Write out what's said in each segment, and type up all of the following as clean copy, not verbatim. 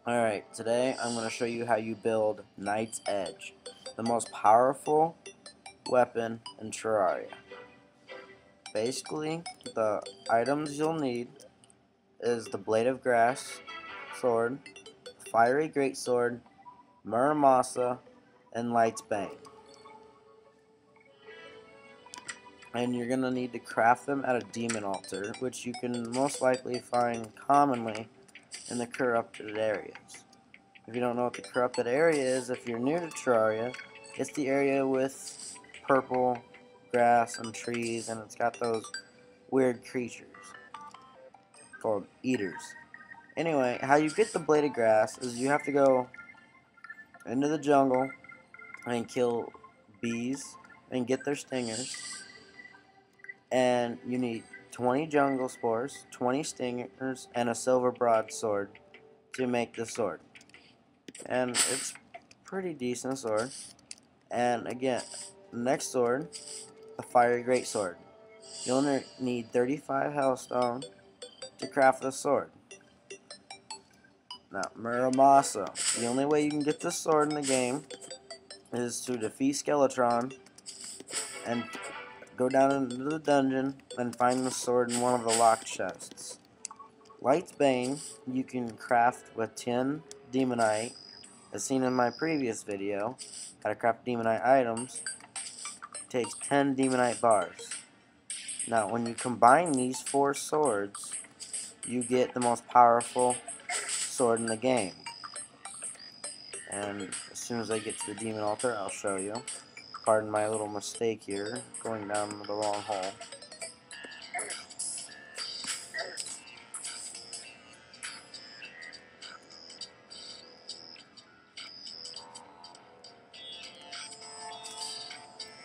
Alright, today I'm going to show you how you build Knight's Edge, the most powerful weapon in Terraria. Basically, the items you'll need is the Blade of Grass sword, Fiery Greatsword, Muramasa, and Light's Bane. And you're going to need to craft them at a demon altar, which you can most likely find commonly in the corrupted areas. If you don't know what the corrupted area is, if you're new to Terraria, it's the area with purple grass and trees, and it's got those weird creatures called eaters. Anyway, how you get the blade of grass is you have to go into the jungle and kill bees and get their stingers, and you need 20 jungle spores, 20 stingers, and a silver broadsword to make the sword. And it's pretty decent sword. And again, next sword, the Fiery Greatsword. You'll need 35 hellstone to craft this sword. Now, Muramasa. The only way you can get this sword in the game is to defeat Skeletron and go down into the dungeon and find the sword in one of the locked chests. Light's Bane you can craft with 10 Demonite, as seen in my previous video, how to craft Demonite items. It takes 10 Demonite bars. Now, when you combine these four swords, you get the most powerful sword in the game. And as soon as I get to the demon altar, I'll show you. Pardon my little mistake here, going down the wrong hole.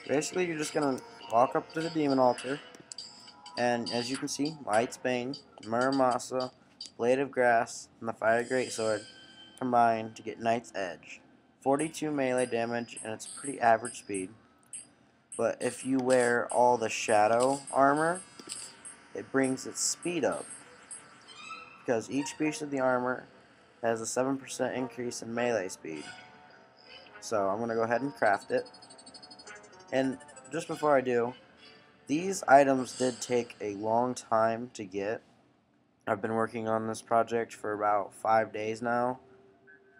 Basically, you're just going to walk up to the demon altar, and as you can see, Light's Bane, Muramasa, Blade of Grass, and the Fire Greatsword combine to get Knight's Edge. 42 melee damage, and it's pretty average speed. But if you wear all the shadow armor, it brings its speed up, because each piece of the armor has a 7% increase in melee speed. So I'm going to go ahead and craft it. And just before I do, these items did take a long time to get. I've been working on this project for about 5 days now.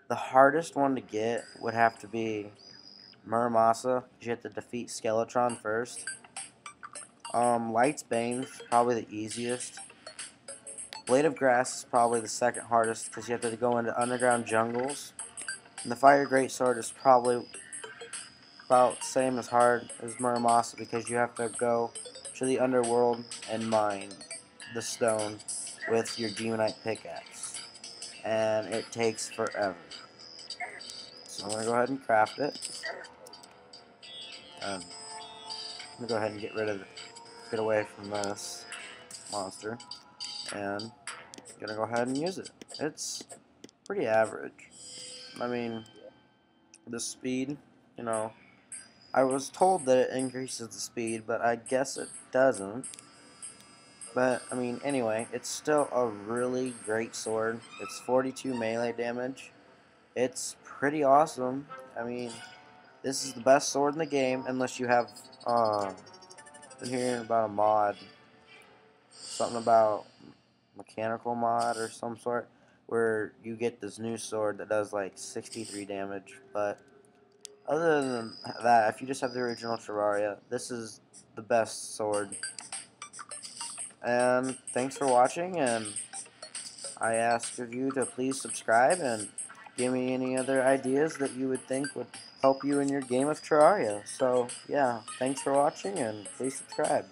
The hardest one to get would have to be Muramasa. You have to defeat Skeletron first. Light's Bane's probably the easiest. Blade of Grass is probably the second hardest because you have to go into underground jungles. And the Fire Greatsword is probably about the same as hard as Muramasa because you have to go to the underworld and mine the stone with your Demonite pickaxe. And it takes forever. So I'm going to go ahead and craft it. I'm going to go ahead and get away from this monster. And I'm going to go ahead and use it. It's pretty average. I mean, the speed, you know, I was told that it increases the speed, but I guess it doesn't. But, I mean, anyway, it's still a really great sword. It's 42 melee damage. It's pretty awesome. I mean, this is the best sword in the game, unless you have, been hearing about a mod. Something about mechanical mod or some sort, where you get this new sword that does like 63 damage, but other than that, if you just have the original Terraria, this is the best sword. And thanks for watching, and I ask of you to please subscribe and give me any other ideas that you would think would help you in your game of Terraria. So, yeah, thanks for watching, and please subscribe.